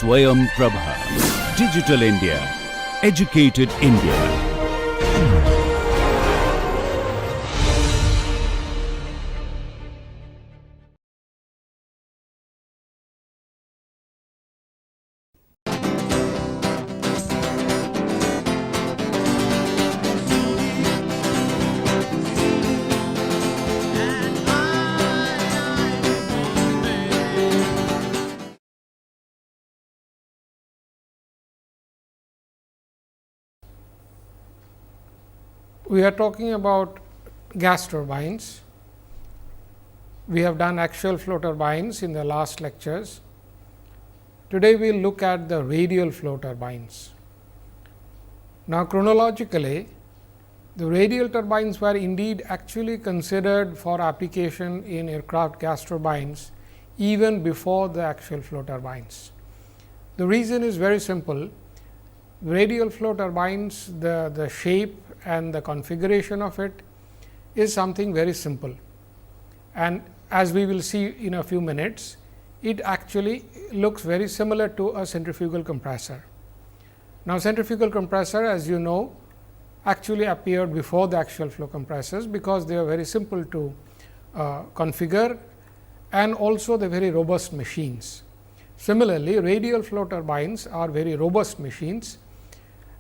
Swayam Prabha. Digital India. Educated India. We are talking about gas turbines. We have done axial flow turbines in the last lectures. Today, we will look at the radial flow turbines. Now, chronologically, the radial turbines were indeed actually considered for application in aircraft gas turbines even before the axial flow turbines. The reason is very simple. Radial flow turbines, the shape and the configuration of it is something very simple. And as we will see in a few minutes, it actually looks very similar to a centrifugal compressor. Now, centrifugal compressor, as you know, actually appeared before the axial flow compressors, because they are very simple to configure and also the very robust machines. Similarly, radial flow turbines are very robust machines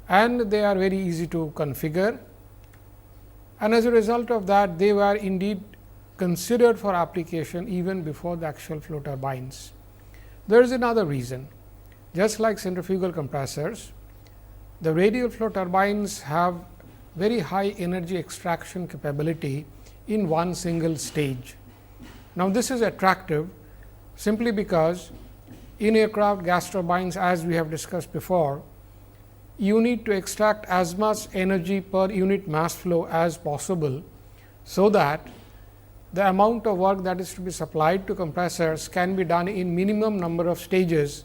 and they are very easy to configure, and as a result of that they were indeed considered for application even before the axial flow turbines. There is another reason. Just like centrifugal compressors, the radial flow turbines have very high energy extraction capability in one single stage. Now, this is attractive simply because in aircraft gas turbines, as we have discussed before, you need to extract as much energy per unit mass flow as possible, so that the amount of work that is to be supplied to compressors can be done in minimum number of stages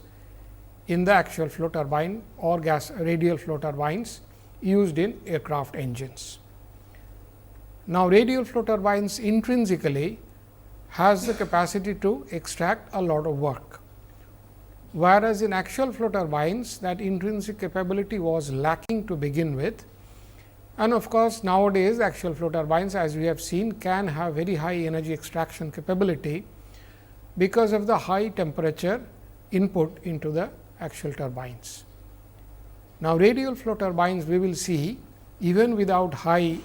in the axial flow turbine or gas radial flow turbines used in aircraft engines. Now, radial flow turbines intrinsically has the capacity to extract a lot of work, whereas in axial flow turbines that intrinsic capability was lacking to begin with. And of course, nowadays axial flow turbines, as we have seen, can have very high energy extraction capability because of the high temperature input into the axial turbines. Now, radial flow turbines, we will see, even without high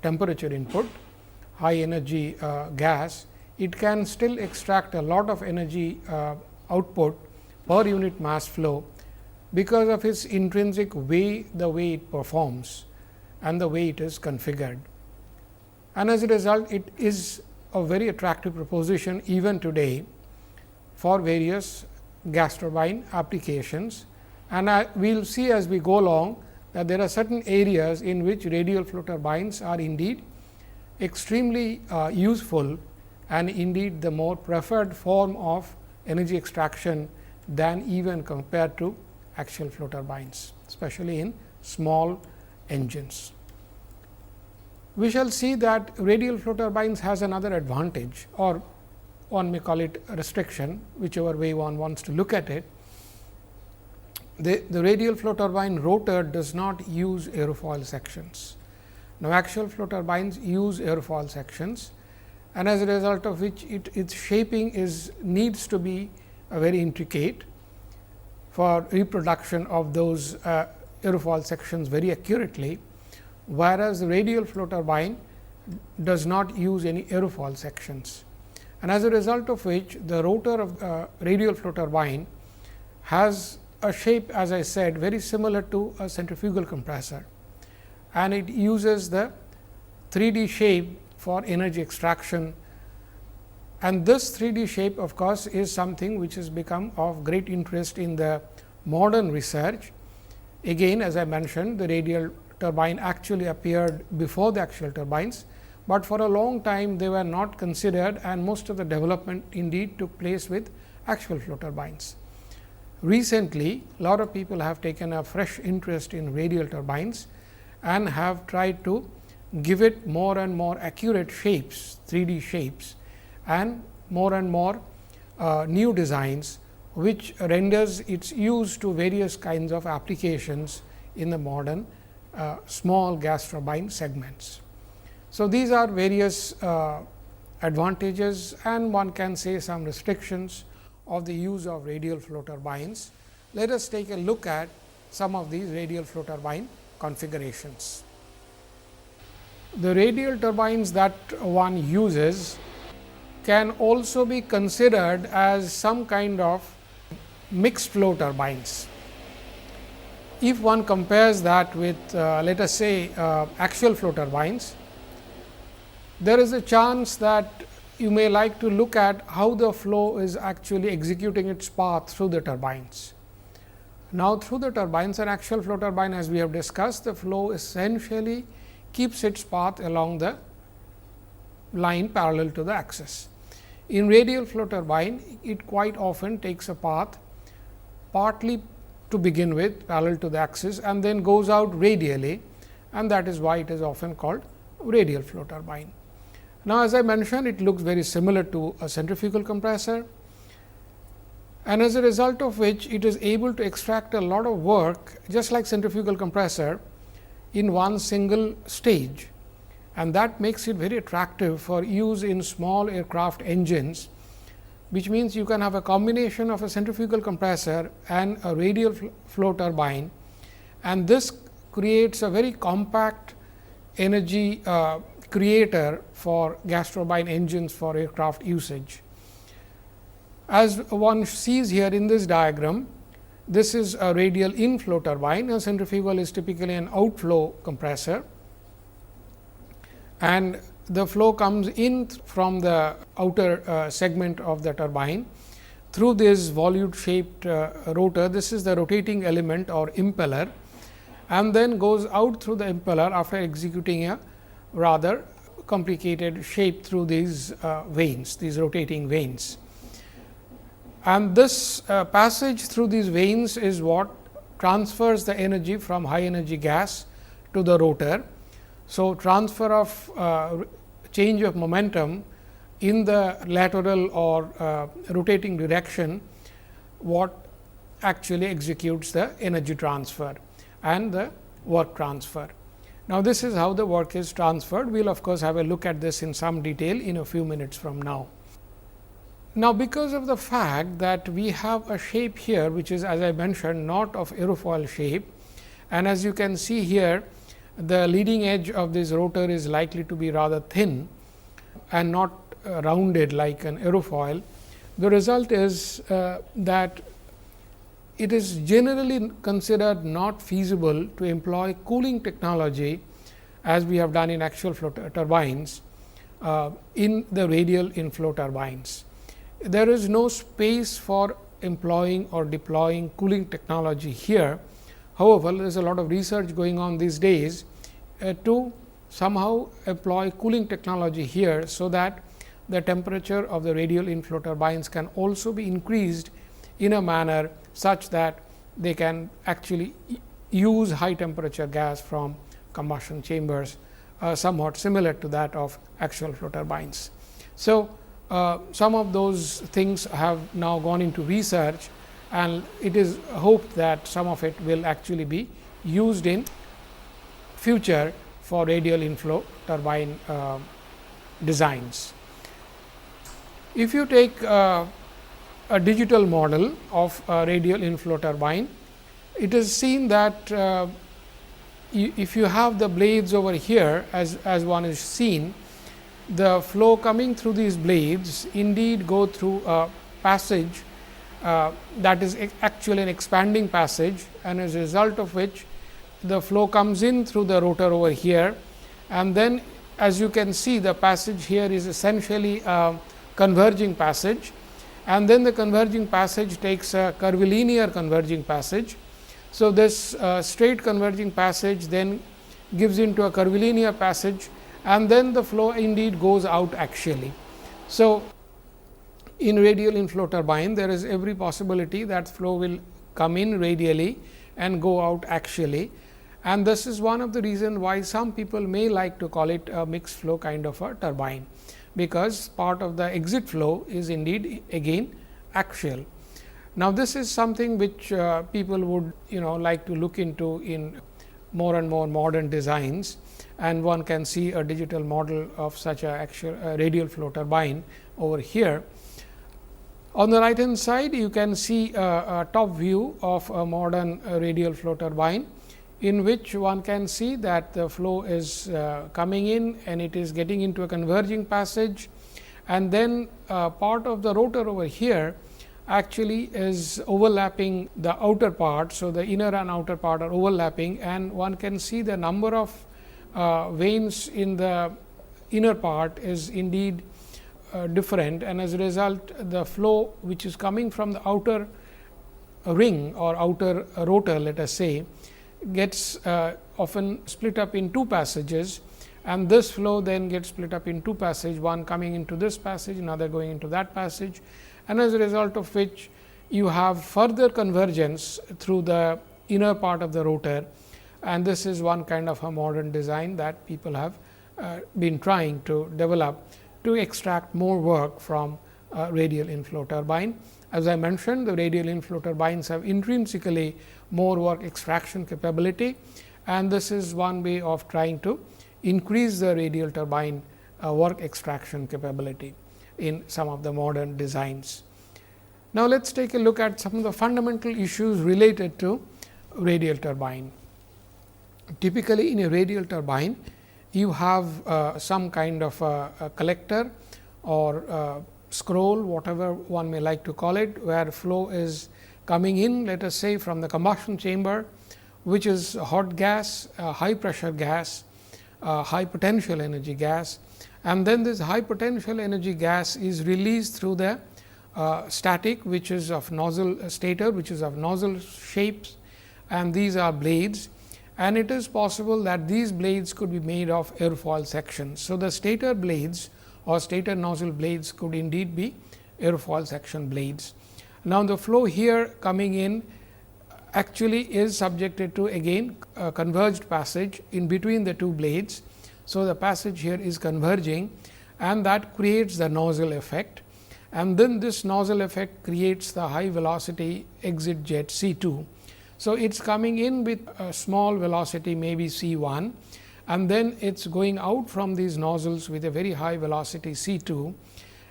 temperature input, high energy gas, it can still extract a lot of energy output per unit mass flow, because of its intrinsic way, the way it performs and the way it is configured. And as a result, it is a very attractive proposition even today for various gas turbine applications. And we will see as we go along that there are certain areas in which radial flow turbines are indeed extremely useful and indeed the more preferred form of energy extraction than even compared to axial flow turbines, especially in small engines. We shall see that radial flow turbines has another advantage, or one may call it a restriction, whichever way one wants to look at it. The radial flow turbine rotor does not use aerofoil sections. Now, axial flow turbines use aerofoil sections, and as a result of which its shaping needs to be very intricate for reproduction of those aerofoil sections very accurately, whereas the radial flow turbine does not use any aerofoil sections. And as a result of which, the rotor of radial flow turbine has a shape, as I said, very similar to a centrifugal compressor, and it uses the 3D shape for energy extraction. And this 3D shape, of course, is something which has become of great interest in the modern research. Again, as I mentioned, the radial turbine actually appeared before the axial turbines, but for a long time they were not considered, and most of the development indeed took place with axial flow turbines. Recently, a lot of people have taken a fresh interest in radial turbines and have tried to give it more and more accurate shapes, 3D shapes, and more new designs which renders its use to various kinds of applications in the modern small gas turbine segments. So, these are various advantages and one can say some restrictions of the use of radial flow turbines. Let us take a look at some of these radial flow turbine configurations. The radial turbines that one uses can also be considered as some kind of mixed flow turbines. If one compares that with let us say axial flow turbines, there is a chance that you may like to look at how the flow is actually executing its path through the turbines. Now, through the turbines, an axial flow turbine, as we have discussed, the flow essentially keeps its path along the line parallel to the axis. In radial flow turbine, it quite often takes a path partly to begin with parallel to the axis and then goes out radially, and that is why it is often called radial flow turbine. Now, as I mentioned, it looks very similar to a centrifugal compressor, and as a result of which it is able to extract a lot of work just like centrifugal compressor in one single stage, and that makes it very attractive for use in small aircraft engines, which means you can have a combination of a centrifugal compressor and a radial flow turbine, and this creates a very compact energy creator for gas turbine engines for aircraft usage. As one sees here in this diagram, this is a radial inflow turbine, a centrifugal is typically an outflow compressor, and the flow comes in from the outer segment of the turbine through this volute shaped rotor. This is the rotating element or impeller, and then goes out through the impeller after executing a rather complicated shape through these vanes, these rotating vanes. And this passage through these vanes is what transfers the energy from high energy gas to the rotor. So, transfer of change of momentum in the lateral or rotating direction, what actually executes the energy transfer and the work transfer. Now, this is how the work is transferred. We will of course, have a look at this in some detail in a few minutes from now. Now, because of the fact that we have a shape here, which is, as I mentioned, not of aerofoil shape, and as you can see here, the leading edge of this rotor is likely to be rather thin and not rounded like an aerofoil. The result is that it is generally considered not feasible to employ cooling technology, as we have done in axial flow turbines, in the radial inflow turbines. There is no space for employing or deploying cooling technology here. However, there is a lot of research going on these days to somehow employ cooling technology here, so that the temperature of the radial inflow turbines can also be increased in a manner such that they can actually use high temperature gas from combustion chambers, somewhat similar to that of axial flow turbines. So, some of those things have now gone into research, and it is hoped that some of it will actually be used in future for radial inflow turbine designs. If you take a digital model of a radial inflow turbine, it is seen that if you have the blades over here, as one is seen, the flow coming through these blades indeed go through a passage that is actually an expanding passage, and as a result of which the flow comes in through the rotor over here, and then as you can see, the passage here is essentially a converging passage, and then the converging passage takes a curvilinear converging passage. So, this straight converging passage then gives into a curvilinear passage, and then the flow indeed goes out axially. So, in radial inflow turbine, there is every possibility that flow will come in radially and go out axially, and this is one of the reasons why some people may like to call it a mixed flow kind of a turbine, because part of the exit flow is indeed again axial. Now, this is something which people would like to look into in more and more modern designs, and one can see a digital model of such a actual radial flow turbine over here. On the right hand side, you can see a top view of a modern radial flow turbine, in which one can see that the flow is coming in and it is getting into a converging passage, and then part of the rotor over here actually is overlapping the outer part. So, the inner and outer part are overlapping, and one can see the number of vanes in the inner part is indeed different, and as a result the flow which is coming from the outer ring or outer rotor, let us say, gets often split up in two passages, and this flow then gets split up in two passages, one coming into this passage, another going into that passage, and as a result of which you have further convergence through the inner part of the rotor, and this is one kind of a modern design that people have been trying to develop to extract more work from radial inflow turbine. As I mentioned, the radial inflow turbines have intrinsically more work extraction capability, and this is one way of trying to increase the radial turbine work extraction capability in some of the modern designs. Now, let us take a look at some of the fundamental issues related to radial turbine. Typically, in a radial turbine, you have some kind of a collector or scroll, whatever one may like to call it, where flow is coming in, let us say, from the combustion chamber, which is hot gas, high pressure gas, high potential energy gas, and then this high potential energy gas is released through the static, which is of nozzle stator, which is of nozzle shapes, and these are blades, and it is possible that these blades could be made of airfoil sections. So, the stator blades or stator nozzle blades could indeed be airfoil section blades. Now, the flow here coming in actually is subjected to again a converged passage in between the two blades. So, the passage here is converging, and that creates the nozzle effect, and then this nozzle effect creates the high velocity exit jet C 2. So, it is coming in with a small velocity, maybe C 1, and then it is going out from these nozzles with a very high velocity C 2,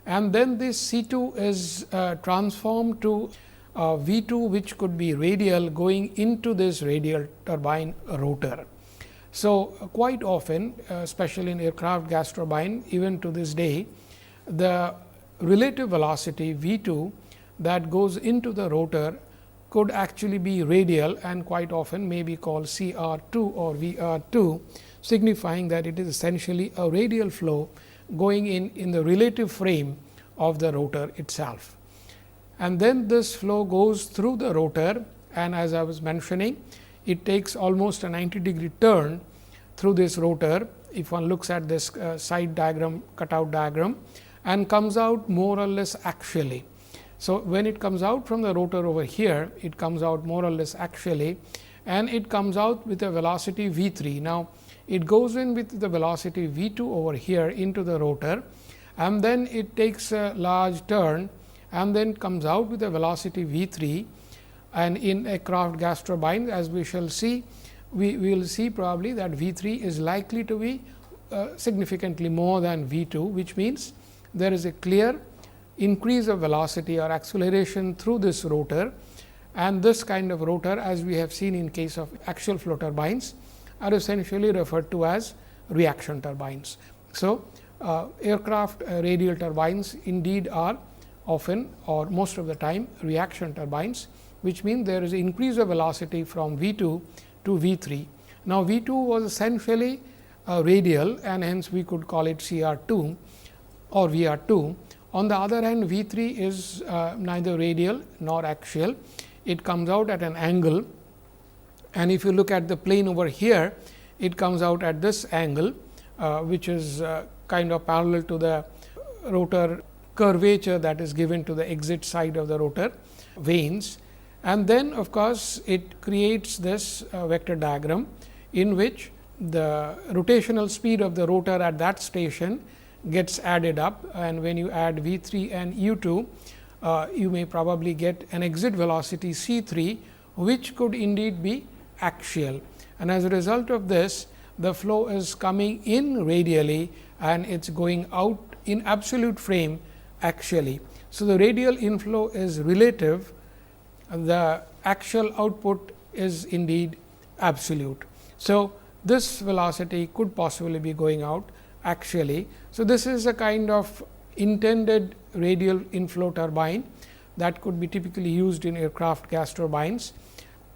and then this C 2 is transformed to V 2, which could be radial, going into this radial turbine rotor. So, quite often, especially in aircraft gas turbine, even to this day, the relative velocity V 2 that goes into the rotor could actually be radial, and quite often may be called C R 2 or V R 2, signifying that it is essentially a radial flow going in the relative frame of the rotor itself. And then this flow goes through the rotor, and as I was mentioning, it takes almost a 90-degree turn through this rotor. If one looks at this side diagram, cutout diagram, and comes out more or less axially. So, when it comes out from the rotor over here, it comes out more or less axially, and it comes out with a velocity V 3. Now, it goes in with the velocity V 2 over here into the rotor, and then it takes a large turn, and then comes out with a velocity V 3. And in aircraft gas turbine, as we shall see, we will see probably that V 3 is likely to be significantly more than V 2, which means there is a clear increase of velocity or acceleration through this rotor, and this kind of rotor, as we have seen in case of axial flow turbines, are essentially referred to as reaction turbines. So, aircraft radial turbines indeed are often or most of the time reaction turbines, which means there is an increase of velocity from V 2 to V 3. Now, V 2 was essentially radial, and hence we could call it C R 2 or V R 2. On the other hand, V 3 is neither radial nor axial. It comes out at an angle, and if you look at the plane over here, it comes out at this angle, which is kind of parallel to the rotor curvature that is given to the exit side of the rotor vanes. And then of course, it creates this vector diagram, in which the rotational speed of the rotor at that station gets added up, and when you add V 3 and U 2, you may probably get an exit velocity c 3, which could indeed be axial. And as a result of this, the flow is coming in radially and it is going out in absolute frame axially. So, the radial inflow is relative, the axial output is indeed absolute. So, this velocity could possibly be going out axially. So, this is a kind of intended radial inflow turbine that could be typically used in aircraft gas turbines,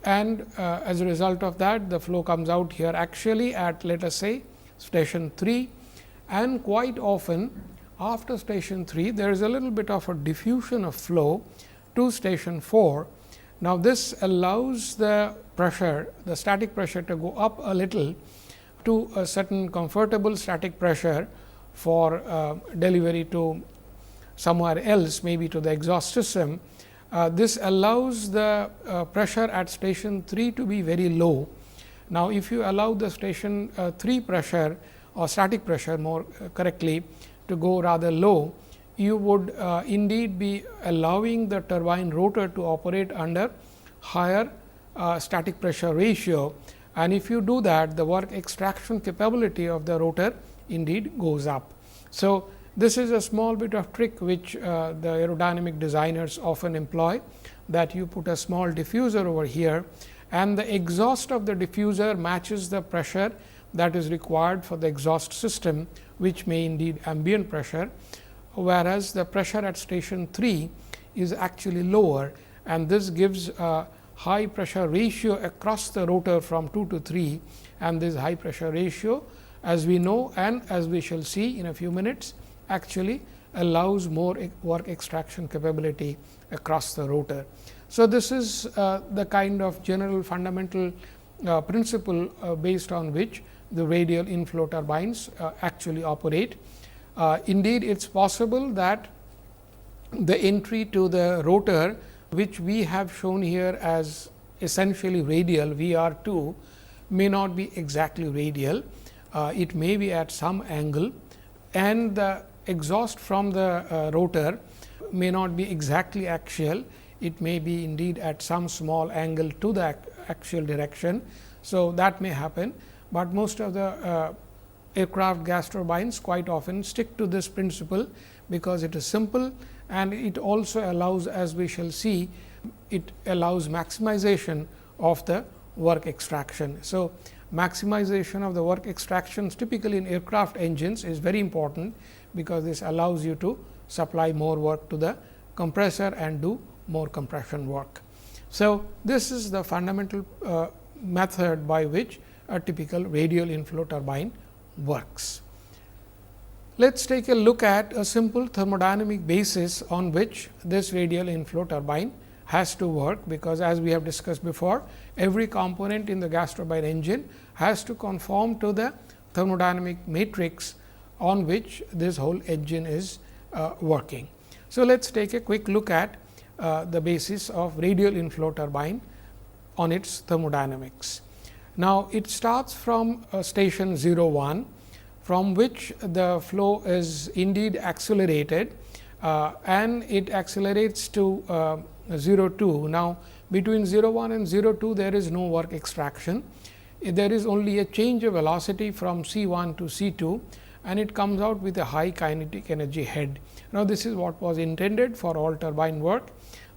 and as a result of that, the flow comes out here axially at, let us say, station 3, and quite often after station 3 there is a little bit of a diffusion of flow to station 4. Now, this allows the pressure, the static pressure, to go up a little to a certain comfortable static pressure for delivery to somewhere else, maybe to the exhaust system. This allows the pressure at station 3 to be very low. Now, if you allow the station 3 pressure or static pressure more correctly to go rather low, you would indeed be allowing the turbine rotor to operate under higher static pressure ratio, and if you do that, the work extraction capability of the rotor indeed goes up. So, this is a small bit of trick which the aerodynamic designers often employ, that you put a small diffuser over here and the exhaust of the diffuser matches the pressure that is required for the exhaust system, which may indeed ambient pressure, whereas the pressure at station 3 is actually lower, and this gives a high pressure ratio across the rotor from 2 to 3, and this high pressure ratio, as we know and as we shall see in a few minutes, actually allows more work extraction capability across the rotor. So, this is the kind of general fundamental principle based on which the radial inflow turbines actually operate. Indeed, it is possible that the entry to the rotor, which we have shown here as essentially radial VR2, may not be exactly radial. It may be at some angle, and the exhaust from the rotor may not be exactly axial. It may be indeed at some small angle to the axial direction. So, that may happen, but most of the aircraft gas turbines quite often stick to this principle, because it is simple and it also allows, as we shall see, it allows maximization of the work extraction. So, maximization of the work extractions typically in aircraft engines is very important, because this allows you to supply more work to the compressor and do more compression work. So, this is the fundamental method by which a typical radial inflow turbine works. Let us take a look at a simple thermodynamic basis on which this radial inflow turbine has to work, because as we have discussed before, every component in the gas turbine engine has to conform to the thermodynamic matrix on which this whole engine is working. So, let us take a quick look at the basis of radial inflow turbine on its thermodynamics. Now, it starts from station 01, from which the flow is indeed accelerated and it accelerates to 02. Now, between 01 and 02 there is no work extraction. There is only a change of velocity from C1 to C2, and it comes out with a high kinetic energy head. Now, this is what was intended for all turbine work,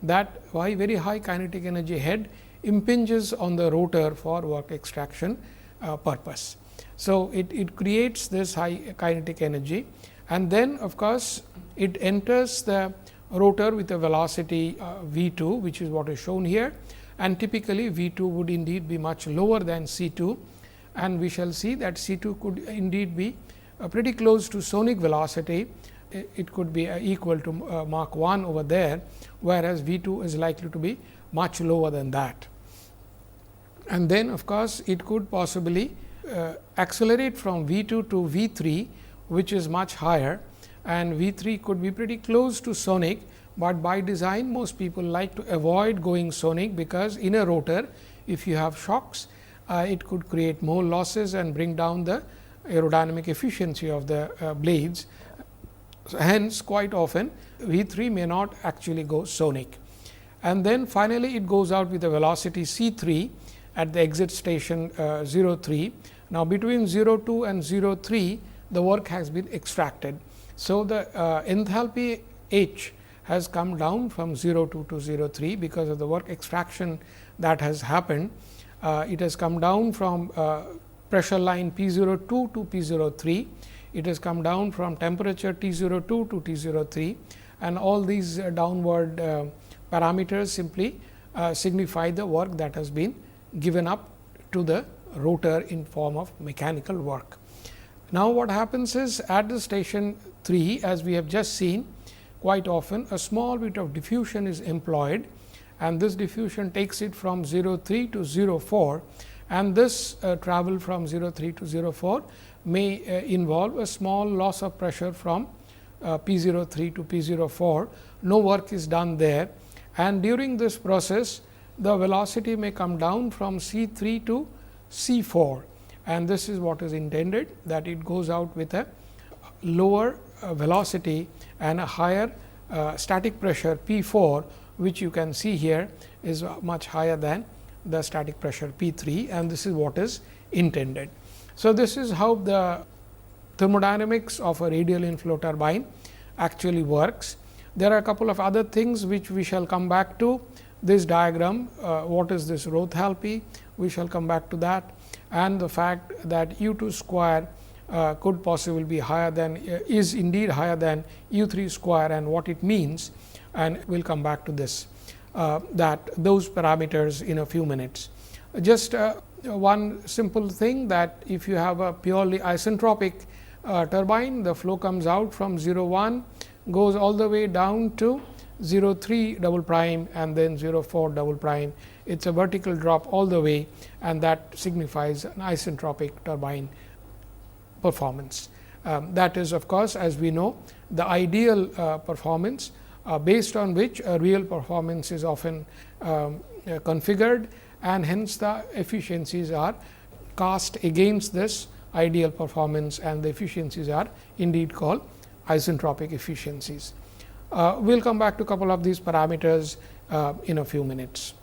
that very high kinetic energy head impinges on the rotor for work extraction purpose. So, it creates this high kinetic energy, and then of course, it enters the rotor with a velocity V2, which is what is shown here, and typically V2 would indeed be much lower than C2, and we shall see that C2 could indeed be pretty close to sonic velocity. It could be equal to Mach 1 over there, whereas V2 is likely to be much lower than that. And then of course, it could possibly accelerate from V2 to V3, which is much higher, and V3 could be pretty close to sonic, but by design most people like to avoid going sonic, because in a rotor if you have shocks, it could create more losses and bring down the aerodynamic efficiency of the blades. So, hence, quite often V 3 may not actually go sonic. And then finally, it goes out with a velocity C 3 at the exit station 03. Now, between 02 and 03, the work has been extracted. So, the enthalpy H has come down from 02 to 03 because of the work extraction that has happened. It has come down from pressure line P 02 to P 03. It has come down from temperature T 02 to T 03, and all these downward parameters simply signify the work that has been given up to the rotor in form of mechanical work. Now, what happens is at the station 3, as we have just seen, quite often a small bit of diffusion is employed, and this diffusion takes it from 03 to 04, and this travel from 03 to 04 may involve a small loss of pressure from P 03 to P 04. No work is done there, and during this process the velocity may come down from C 3 to C 4, and this is what is intended, that it goes out with a lower velocity and a higher static pressure P 4, which you can see here is much higher than the static pressure P 3, and this is what is intended. So, this is how the thermodynamics of a radial inflow turbine actually works. There are a couple of other things which we shall come back to. This diagram, what is this Rothalpy? We shall come back to that, and the fact that U 2 square could possibly be higher than is indeed higher than U 3 square, and what it means, and we will come back to this that those parameters in a few minutes. Just one simple thing, that if you have a purely isentropic turbine, the flow comes out from 01, goes all the way down to 03 double prime and then 04 double prime. It is a vertical drop all the way, and that signifies an isentropic turbine performance. That is, of course, as we know, the ideal performance based on which a real performance is often configured, and hence the efficiencies are cast against this ideal performance, and the efficiencies are indeed called isentropic efficiencies. We will come back to a couple of these parameters in a few minutes.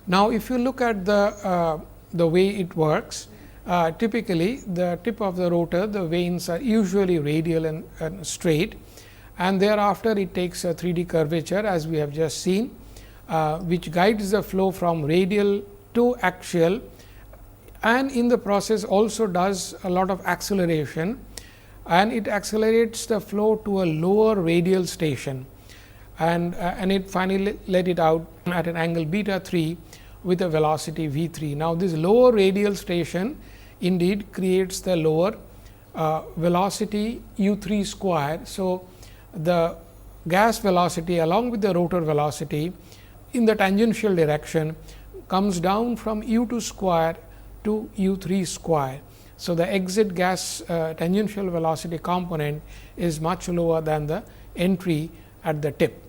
Now, if you look at the way it works, typically the tip of the rotor, the vanes are usually radial and straight, and thereafter it takes a 3D curvature, as we have just seen, which guides the flow from radial to axial, and in the process also does a lot of acceleration, and it accelerates the flow to a lower radial station, and it finally let it out at an angle beta 3 with a velocity V 3. Now, this lower radial station indeed creates the lower velocity U 3 square. So, the gas velocity along with the rotor velocity in the tangential direction comes down from U 2 square to U 3 square. So, the exit gas tangential velocity component is much lower than the entry at the tip.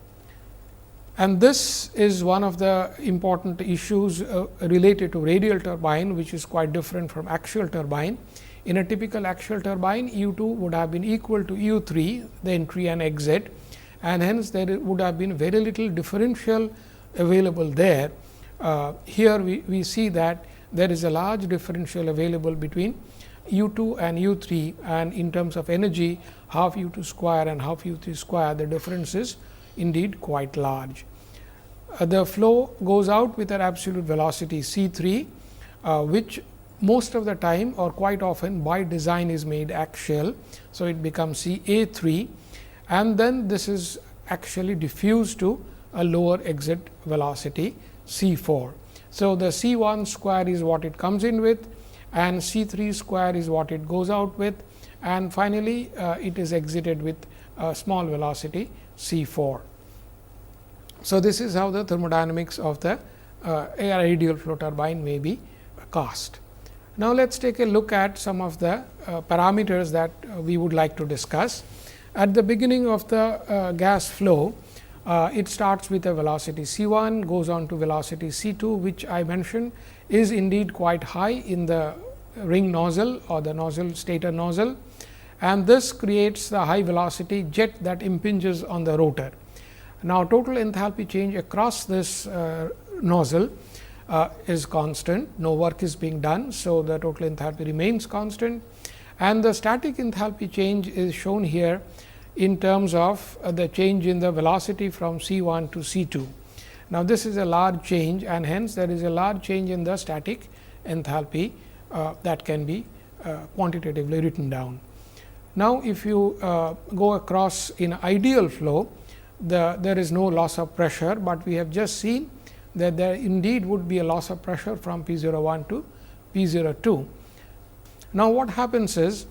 And this is one of the important issues related to radial turbine, which is quite different from axial turbine. In a typical axial turbine, U 2 would have been equal to U 3, the entry and exit, and hence there would have been very little differential available there. Here we see that there is a large differential available between U 2 and U 3, and in terms of energy, half U 2 square and half U 3 square, the difference is indeed quite large. The flow goes out with an absolute velocity C 3, which most of the time or quite often by design is made axial. So, it becomes C A 3, and then this is actually diffused to a lower exit velocity C 4. So, the C 1 square is what it comes in with, and C 3 square is what it goes out with, and finally, it is exited with a small velocity C 4. So, this is how the thermodynamics of the radial flow turbine may be cast. Now, let us take a look at some of the parameters that we would like to discuss. At the beginning of the gas flow, it starts with a velocity C 1, goes on to velocity C 2, which I mentioned is indeed quite high in the ring nozzle or the nozzle stator nozzle, and this creates the high velocity jet that impinges on the rotor. Now, total enthalpy change across this nozzle is constant, no work is being done. So, the total enthalpy remains constant, and the static enthalpy change is shown here in terms of the change in the velocity from C 1 to C 2. Now, this is a large change, and hence there is a large change in the static enthalpy that can be quantitatively written down. Now, if you go across in ideal flow, there is no loss of pressure, but we have just seen that there indeed would be a loss of pressure from P 01 to P 02. Now, what happens is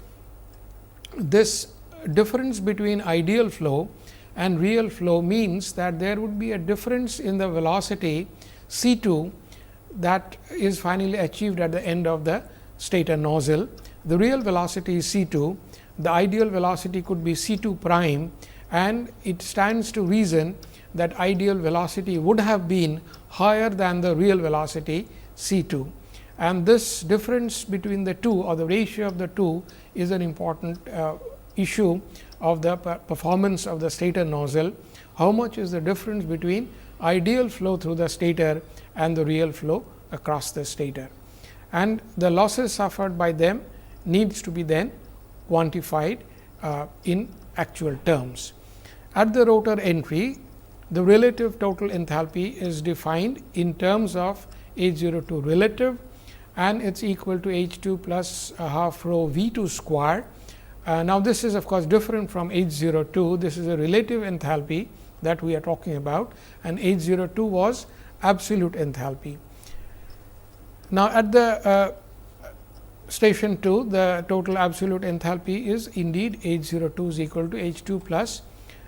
this difference between ideal flow and real flow means that there would be a difference in the velocity C 2 that is finally achieved at the end of the stator nozzle. The real velocity is C 2, the ideal velocity could be C 2 prime, and it stands to reason that ideal velocity would have been higher than the real velocity C 2. And this difference between the two, or the ratio of the two, is an important issue of the performance of the stator nozzle. How much is the difference between ideal flow through the stator and the real flow across the stator, and the losses suffered by them needs to be then quantified in actual terms. At the rotor entry, the relative total enthalpy is defined in terms of H 02 relative, and it is equal to H 2 plus half rho V 2 square. Now, this is of course different from H 02. This is a relative enthalpy that we are talking about, and H 02 was absolute enthalpy. Now, at the station 2, the total absolute enthalpy is indeed H 02 is equal to H 2 plus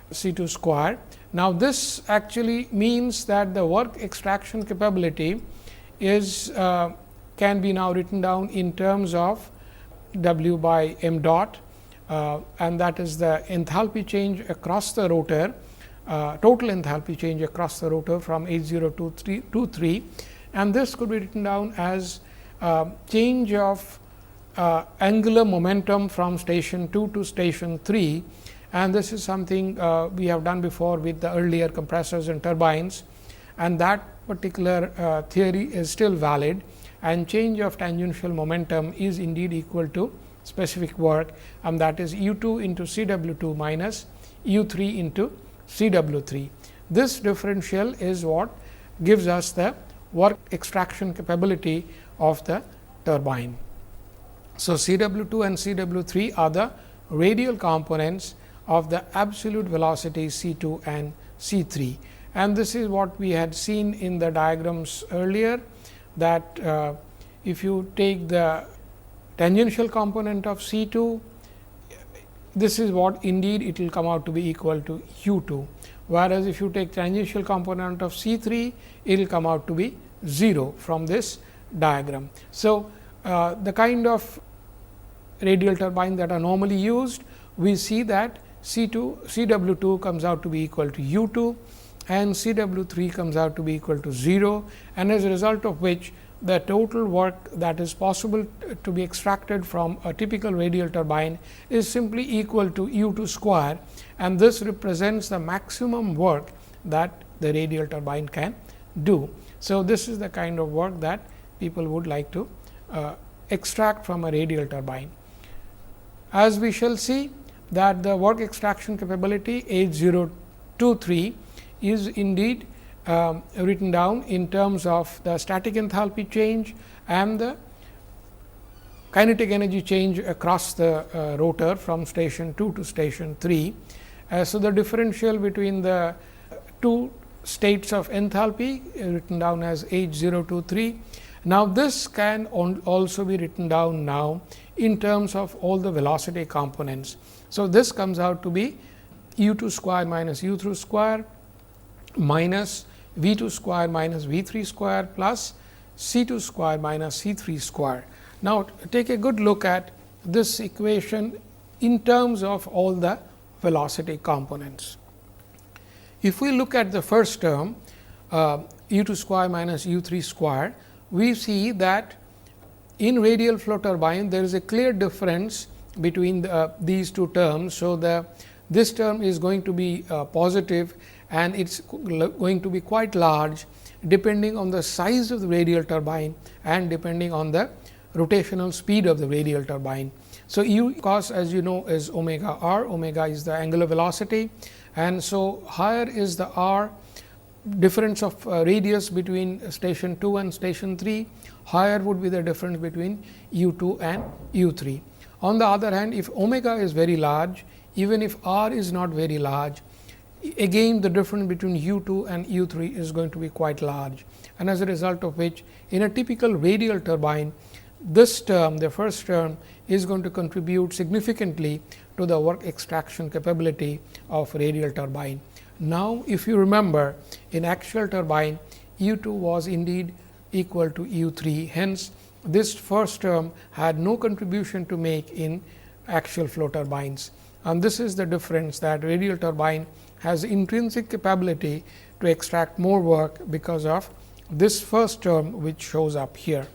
C 2 square. Now, this actually means that the work extraction capability is can be now written down in terms of W by m dot, and that is the enthalpy change across the rotor, total enthalpy change across the rotor from H 02 to 3, and this could be written down as change of angular momentum from station 2 to station 3, and this is something we have done before with the earlier compressors and turbines, and that particular theory is still valid, and change of tangential momentum is indeed equal to specific work, and that is U 2 into C W 2 minus U 3 into C W 3. This differential is what gives us the work extraction capability of the turbine. So, C W 2 and C W 3 are the radial components of the absolute velocity C 2 and C 3, and this is what we had seen in the diagrams earlier, that if you take the tangential component of C 2, this is what indeed it will come out to be equal to U 2, whereas if you take tangential component of C 3, it will come out to be 0 from this diagram. So, the kind of radial turbine that are normally used, we see that C 2 C W 2 comes out to be equal to U 2, and C W 3 comes out to be equal to 0, and as a result of which the total work that is possible to be extracted from a typical radial turbine is simply equal to U 2 square, and this represents the maximum work that the radial turbine can do. So, this is the kind of work that people would like to extract from a radial turbine. As we shall see that the work extraction capability H 023 is indeed written down in terms of the static enthalpy change and the kinetic energy change across the rotor from station 2 to station 3. So, the differential between the two states of enthalpy is written down as H 023. Now, this can also be written down now in terms of all the velocity components. So, this comes out to be U 2 square minus U 3 square minus V 2 square minus V 3 square plus C 2 square minus C 3 square. Now, take a good look at this equation in terms of all the velocity components. If we look at the first term U 2 square minus U 3 square, we see that in radial flow turbine there is a clear difference between these two terms. So, this term is going to be positive, and it is going to be quite large depending on the size of the radial turbine and depending on the rotational speed of the radial turbine. So, U cos, as you know, is omega r. Omega is the angular velocity, and so higher is the r difference of radius between station 2 and station 3, higher would be the difference between U 2 and U 3. On the other hand, if omega is very large, even if r is not very large, again the difference between U 2 and U 3 is going to be quite large, and as a result of which, in a typical radial turbine, this term, the first term, is going to contribute significantly to the work extraction capability of radial turbine. Now, if you remember, in axial turbine, U 2 was indeed equal to U 3. Hence, this first term had no contribution to make in axial flow turbines, and this is the difference, that radial turbine has intrinsic capability to extract more work because of this first term, which shows up here.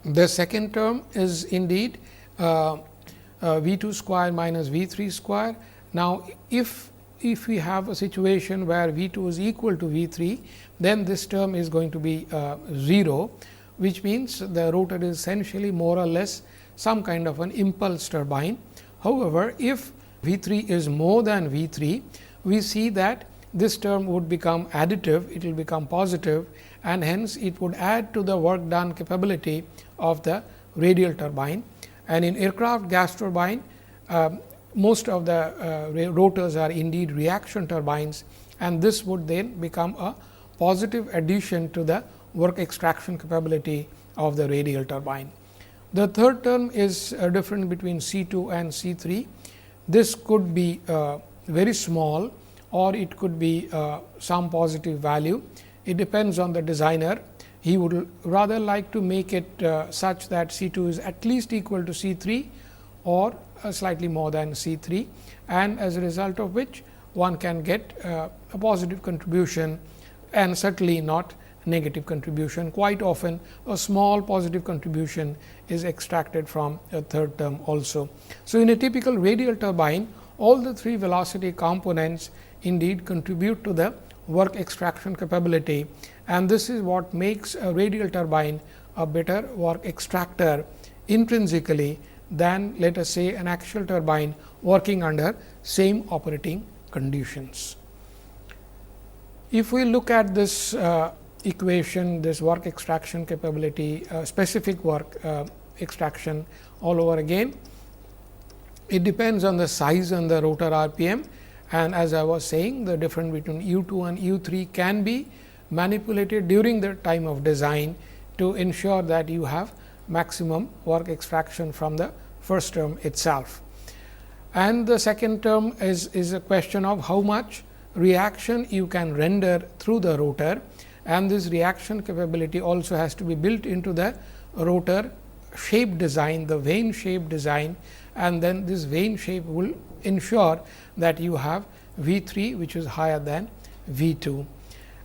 The second term is indeed V 2 square minus V 3 square. Now, if we have a situation where V 2 is equal to V 3, then this term is going to be 0, which means the rotor is essentially more or less some kind of an impulse turbine. However, if V 3 is more than V 3, we see that this term would become additive, it will become positive, and hence it would add to the work done capability of the radial turbine. And in aircraft gas turbine, most of the rotors are indeed reaction turbines, and this would then become a positive addition to the work extraction capability of the radial turbine. The third term is a difference between C 2 and C 3. This could be very small, or it could be some positive value. It depends on the designer. He would rather like to make it such that C 2 is at least equal to C 3 or slightly more than C 3, and as a result of which one can get a positive contribution and certainly not negative contribution. Quite often a small positive contribution is extracted from a third term also. So, in a typical radial turbine, all the three velocity components indeed contribute to the work extraction capability, and this is what makes a radial turbine a better work extractor intrinsically than, let us say, an axial turbine working under same operating conditions. If we look at this equation, this work extraction capability, specific work extraction all over again, it depends on the size and the rotor RPM, and as I was saying, the difference between U 2 and U 3 can be manipulated during the time of design to ensure that you have maximum work extraction from the first term itself. And the second term is a question of how much reaction you can render through the rotor, and this reaction capability also has to be built into the rotor shape design, the vane shape design, and then this vane shape will ensure that you have V 3, which is higher than V 2.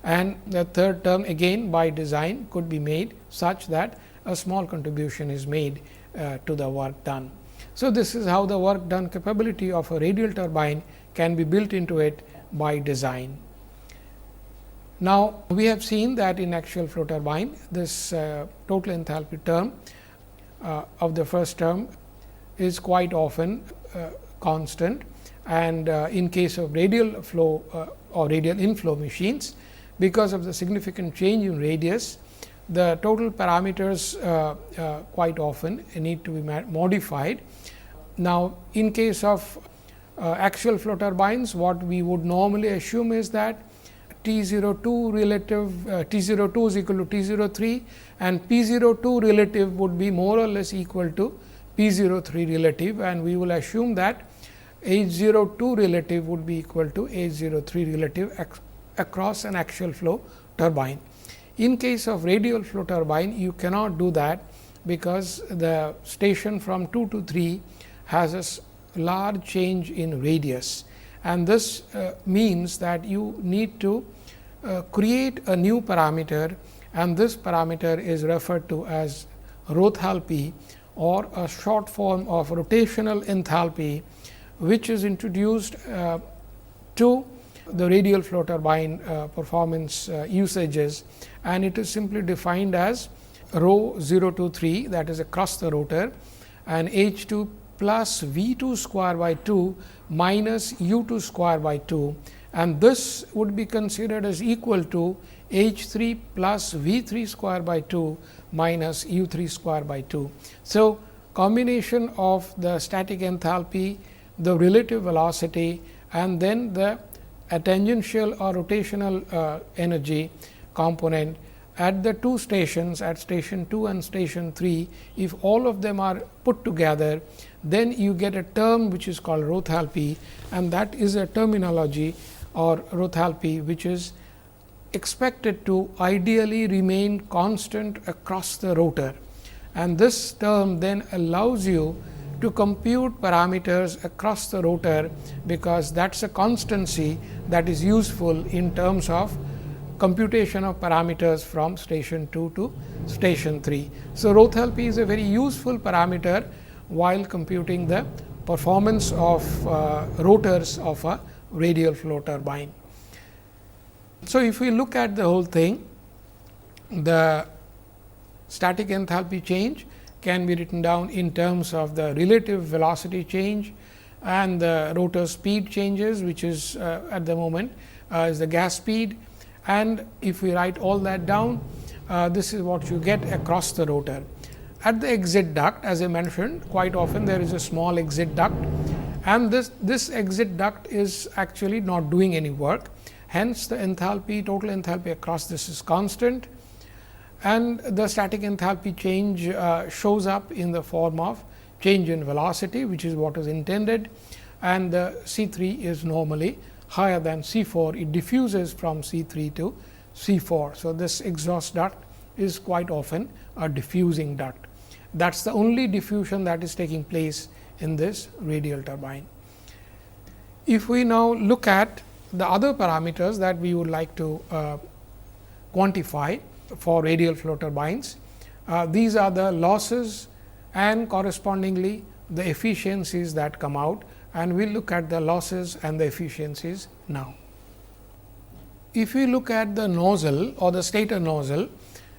And the third term again by design could be made such that a small contribution is made to the work done. So, this is how the work done capability of a radial turbine can be built into it by design. Now, we have seen that in axial flow turbine, this total enthalpy term of the first term is quite often constant, and in case of radial flow or radial inflow machines, because of the significant change in radius, the total parameters quite often need to be modified. Now, in case of axial flow turbines, what we would normally assume is that T 02 relative T 02 is equal to T 03, and P 02 relative would be more or less equal to P 03 relative, and we will assume that H 02 relative would be equal to H 03 relative across an axial flow turbine. In case of radial flow turbine, you cannot do that, because the station from 2 to 3 has a large change in radius, and this means that you need to create a new parameter, and this parameter is referred to as rothalpy, or a short form of rotational enthalpy, which is introduced to the radial flow turbine performance usages, and it is simply defined as rho 023, that is across the rotor, and H 2 plus V 2 square by 2 minus U 2 square by 2, and this would be considered as equal to H 3 plus V 3 square by 2 minus U 3 square by 2. So, combination of the static enthalpy, the relative velocity, and then the tangential or rotational energy component at the two stations, at station 2 and station 3, if all of them are put together, then you get a term which is called rothalpy, and that is a terminology or rothalpy which is expected to ideally remain constant across the rotor. And this term then allows you to compute parameters across the rotor, because that is a constancy that is useful in terms of computation of parameters from station 2 to station 3. So, rothalpy is a very useful parameter while computing the performance of rotors of a radial flow turbine. So, if we look at the whole thing, the static enthalpy change can be written down in terms of the relative velocity change and the rotor speed changes, which is at the moment is the gas speed. And if we write all that down, this is what you get across the rotor. At the exit duct, as I mentioned, quite often there is a small exit duct, and this exit duct is actually not doing any work. Hence, the enthalpy, total enthalpy across this is constant, and the static enthalpy change shows up in the form of change in velocity, which is what is intended, and the C 3 is normally higher than C 4. It diffuses from C 3 to C 4. So, this exhaust duct is quite often a diffusing duct. That is the only diffusion that is taking place in this radial turbine. If we now look at the other parameters that we would like to quantify for radial flow turbines, these are the losses and correspondingly the efficiencies that come out, and we will look at the losses and the efficiencies now. If we look at the nozzle or the stator nozzle,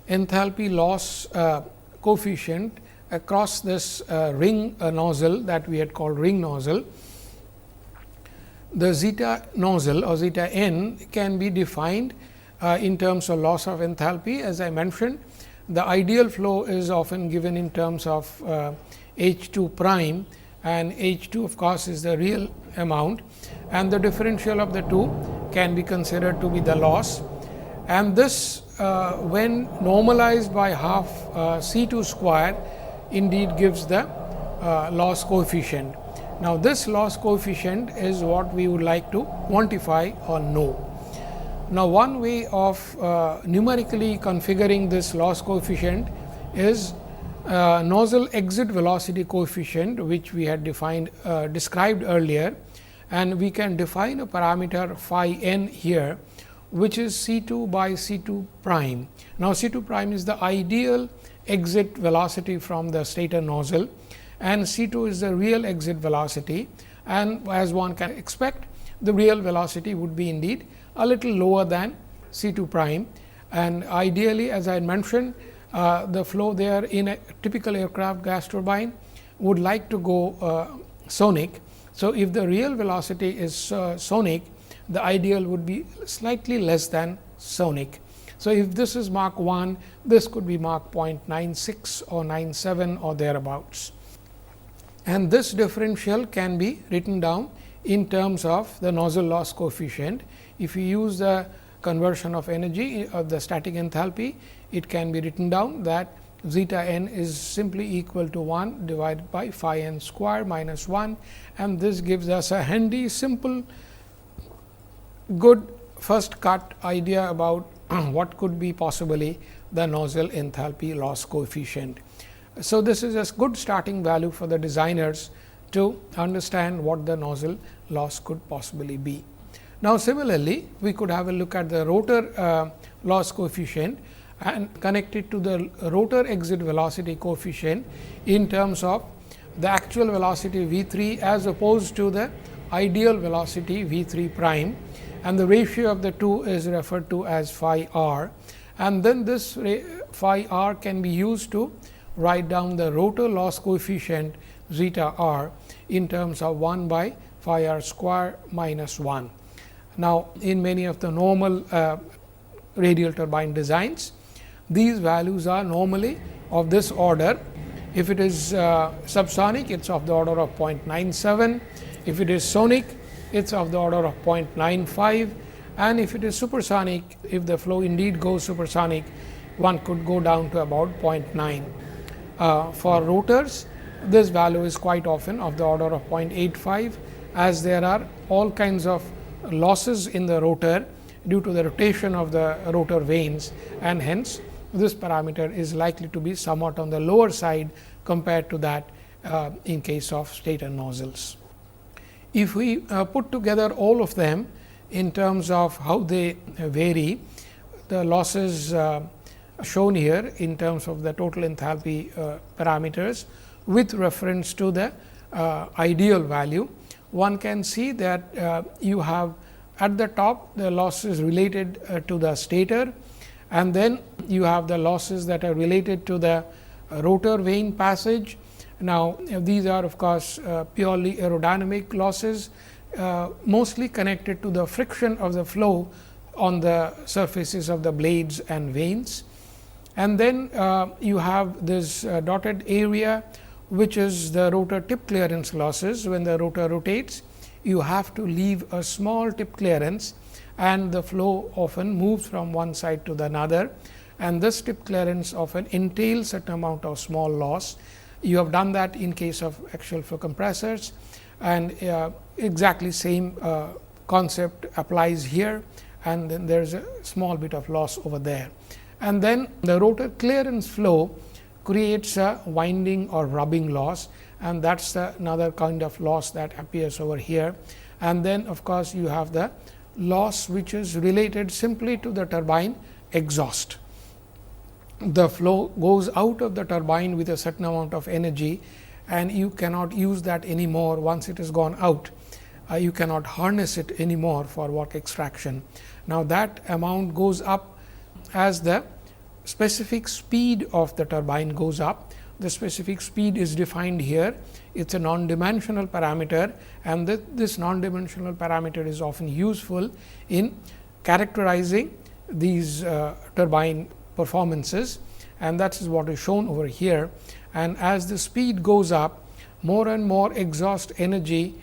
enthalpy loss coefficient across this ring nozzle that we had called ring nozzle, the zeta nozzle or zeta n can be defined in terms of loss of enthalpy. As I mentioned, the ideal flow is often given in terms of H 2 prime, and H 2 of course, is the real amount, and the differential of the two can be considered to be the loss, and this when normalized by half C 2 square indeed gives the loss coefficient. Now, this loss coefficient is what we would like to quantify or know. Now, one way of numerically configuring this loss coefficient is nozzle exit velocity coefficient, which we had described earlier, and we can define a parameter phi n here, which is C 2 by C 2 prime. Now, C 2 prime is the ideal exit velocity from the stator nozzle, and C 2 is the real exit velocity, and as one can expect, the real velocity would be indeed a little lower than C 2 prime, and ideally, as I mentioned, the flow there in a typical aircraft gas turbine would like to go sonic. So, if the real velocity is sonic, the ideal would be slightly less than sonic. So, if this is Mach 1, this could be Mach 0.96 or 97 or thereabouts, and this differential can be written down in terms of the nozzle loss coefficient. If you use the conversion of energy of the static enthalpy, it can be written down that zeta n is simply equal to 1 divided by phi n square minus 1, and this gives us a handy, simple, good first cut idea about what could be possibly the nozzle enthalpy loss coefficient. So, this is a good starting value for the designers to understand what the nozzle loss could possibly be. Now, similarly, we could have a look at the rotor loss coefficient, and connect it to the rotor exit velocity coefficient in terms of the actual velocity v 3 as opposed to the ideal velocity v 3 prime, and the ratio of the two is referred to as phi r. And then this phi r can be used to write down the rotor loss coefficient zeta r in terms of 1 by phi r square minus 1. Now, in many of the normal radial turbine designs, these values are normally of this order. If it is subsonic, it is of the order of 0.97. If it is sonic, it is of the order of 0.95, and if it is supersonic, if the flow indeed goes supersonic, one could go down to about 0.9. For rotors, this value is quite often of the order of 0.85, as there are all kinds of losses in the rotor due to the rotation of the rotor vanes, and hence this parameter is likely to be somewhat on the lower side compared to that in case of stator nozzles. If we put together all of them in terms of how they vary, the losses shown here in terms of the total enthalpy parameters with reference to the ideal value, one can see that you have at the top the losses related to the stator, and then you have the losses that are related to the rotor vane passage. Now, these are of course purely aerodynamic losses, mostly connected to the friction of the flow on the surfaces of the blades and vanes. And then you have this dotted area, which is the rotor tip clearance losses. When the rotor rotates, you have to leave a small tip clearance, and the flow often moves from one side to the another, and this tip clearance often entails certain amount of small loss. You have done that in case of axial flow compressors, and exactly same concept applies here, and then there is a small bit of loss over there. And then the rotor clearance flow creates a winding or rubbing loss, and that is another kind of loss that appears over here. And then of course, you have the loss which is related simply to the turbine exhaust. The flow goes out of the turbine with a certain amount of energy, and you cannot use that anymore. Once it has gone out, you cannot harness it anymore for work extraction. Now, that amount goes up as the specific speed of the turbine goes up. The specific speed is defined here. It is a non-dimensional parameter, and this non-dimensional parameter is often useful in characterizing these turbine performances, and that is what is shown over here. And as the speed goes up, more and more exhaust energy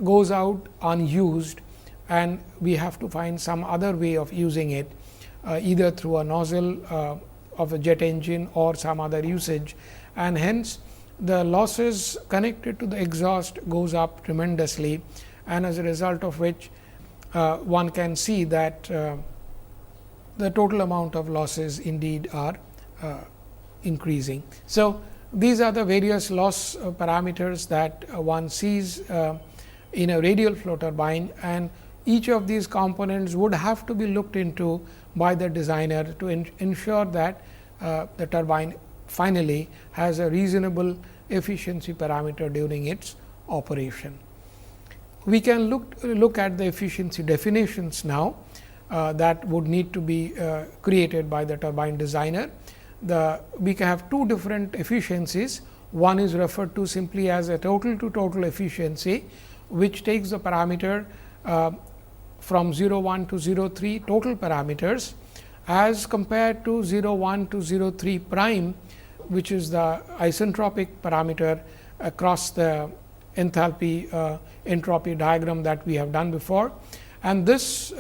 goes out unused, and we have to find some other way of using it, either through a nozzle of a jet engine or some other usage, and hence the losses connected to the exhaust goes up tremendously, and as a result of which one can see that the total amount of losses indeed are increasing. So, these are the various loss parameters that one sees in a radial flow turbine, and each of these components would have to be looked into by the designer to ensure that the turbine finally has a reasonable efficiency parameter during its operation. We can look at the efficiency definitions now that would need to be created by the turbine designer. We can have two different efficiencies. One is referred to simply as a total to total efficiency, which takes the parameter from 0,1 to 0,3 total parameters as compared to 0,1 to 0,3 prime, which is the isentropic parameter across the enthalpy entropy diagram that we have done before. And this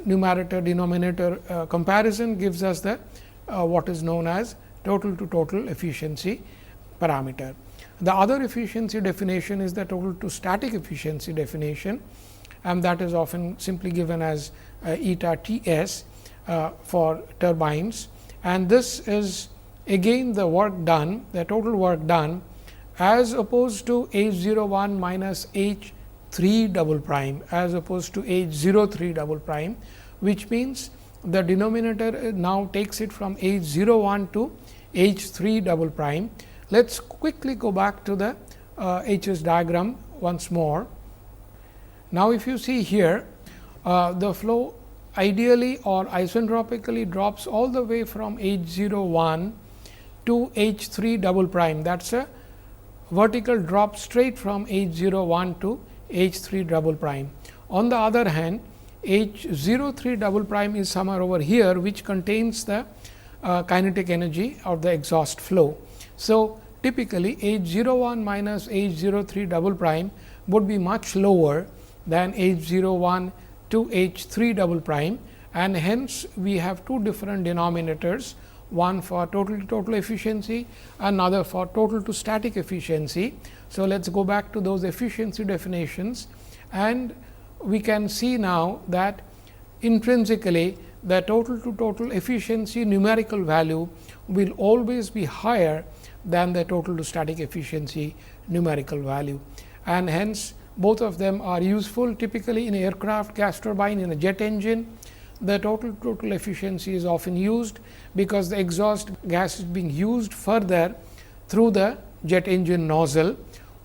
numerator denominator comparison gives us the what is known as total to total efficiency parameter. The other efficiency definition is the total to static efficiency definition, and that is often simply given as eta T s for turbines, and this is again the work done, the total work done, as opposed to H 01 minus H 3 double prime, as opposed to H 03 double prime, which means the denominator now takes it from H 01 to H 3 double prime. Let us quickly go back to the HS diagram once more. Now, if you see here, the flow ideally or isentropically drops all the way from H 01 to H 3 double prime. That is a vertical drop straight from H 01 to H 3 double prime. On the other hand, H 03 double prime is somewhere over here, which contains the kinetic energy of the exhaust flow. So, typically H 01 minus H 03 double prime would be much lower than H 01 to H 3 double prime, and hence we have two different denominators, one for total to total efficiency, another for total to static efficiency. So, let us go back to those efficiency definitions, and we can see now that intrinsically the total to total efficiency numerical value will always be higher than the total to static efficiency numerical value, and hence both of them are useful. Typically in aircraft gas turbine, in a jet engine, the total efficiency is often used, because the exhaust gas is being used further through the jet engine nozzle,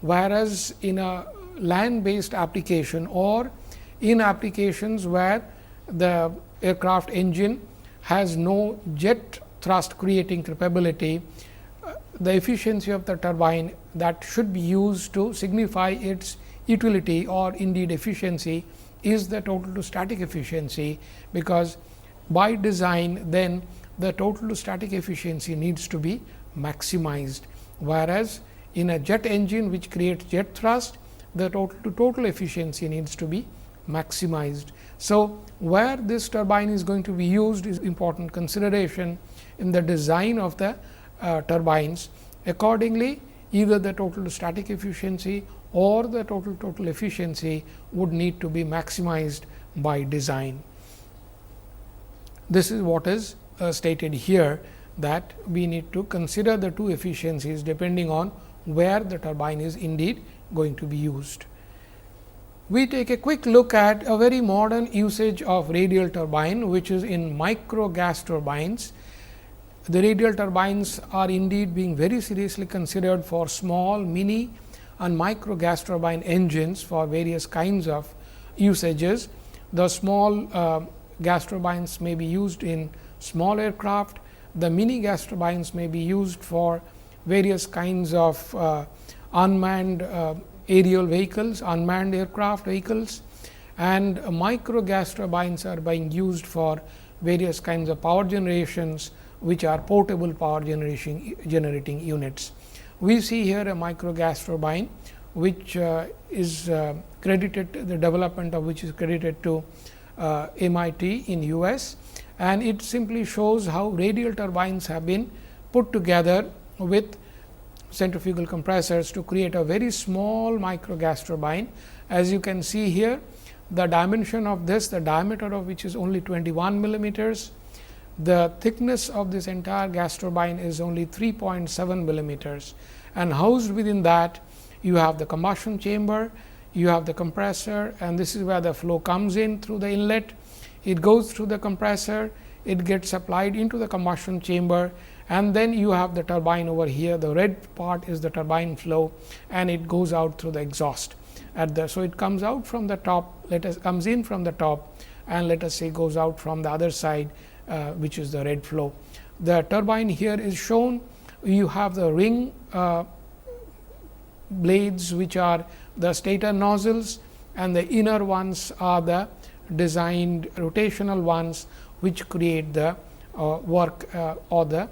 whereas in a land based application or in applications where the aircraft engine has no jet thrust creating capability, the efficiency of the turbine that should be used to signify its utility or indeed efficiency is the total to static efficiency, because by design then the total to static efficiency needs to be maximized, whereas in a jet engine which creates jet thrust, the total to total efficiency needs to be maximized. So, where this turbine is going to be used is important consideration in the design of the turbines. Accordingly, either the total to static efficiency or the total efficiency would need to be maximized by design. This is what is stated here, that we need to consider the two efficiencies depending on where the turbine is indeed going to be used. We take a quick look at a very modern usage of radial turbine, which is in micro gas turbines. The radial turbines are indeed being very seriously considered for small, mini and micro gas turbine engines for various kinds of usages. The small gas turbines may be used in small aircraft. The mini gas turbines may be used for various kinds of unmanned aerial vehicles, unmanned aircraft vehicles, and micro gas turbines are being used for various kinds of power generations, which are portable power generating units. We see here a micro gas turbine, which is credited, the development of which is credited to MIT in US, and it simply shows how radial turbines have been put together with centrifugal compressors to create a very small micro gas turbine. As you can see here, the dimension of this, the diameter of which is only 21 millimeters. The thickness of this entire gas turbine is only 3.7 millimeters, and housed within that you have the combustion chamber, you have the compressor, and this is where the flow comes in through the inlet. It goes through the compressor, it gets supplied into the combustion chamber, and then you have the turbine over here. The red part is the turbine flow, and it goes out through the exhaust at the. So, it comes out from the top, comes in from the top, and let us say goes out from the other side, which is the red flow. The turbine here is shown. You have the ring blades, which are the stator nozzles, and the inner ones are the designed rotational ones, which create the work or the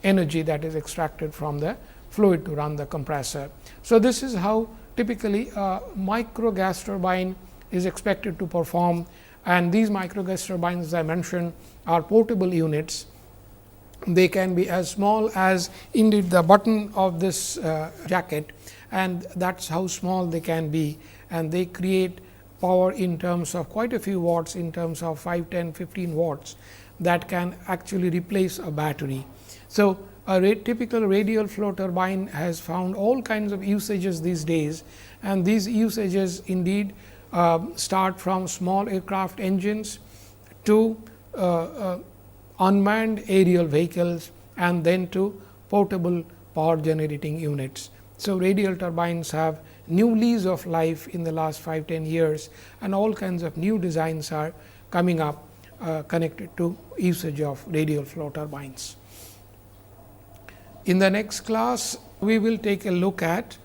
energy that is extracted from the fluid to run the compressor. So, this is how typically a micro gas turbine is expected to perform, and these micro gas turbines, as I mentioned, are portable units. They can be as small as indeed the button of this jacket, and that is how small they can be, and they create power in terms of quite a few watts, in terms of 5, 10, 15 watts, that can actually replace a battery. So, a typical radial flow turbine has found all kinds of usages these days, and these usages indeed start from small aircraft engines to unmanned aerial vehicles, and then to portable power generating units. So, radial turbines have new lease of life in the last 5-10 years, and all kinds of new designs are coming up connected to usage of radial flow turbines. In the next class, we will take a look at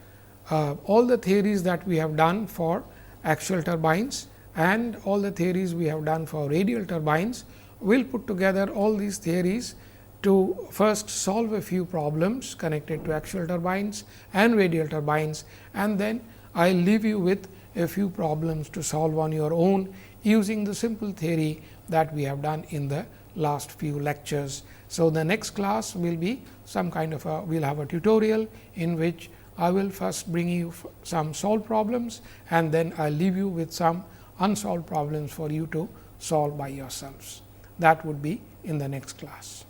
all the theories that we have done for axial turbines and all the theories we have done for radial turbines. We will put together all these theories to first solve a few problems connected to axial turbines and radial turbines, and then I will leave you with a few problems to solve on your own using the simple theory that we have done in the last few lectures. So, the next class will be some kind of we will have a tutorial in which I will first bring you some solved problems, and then I will leave you with some unsolved problems for you to solve by yourselves. That would be in the next class.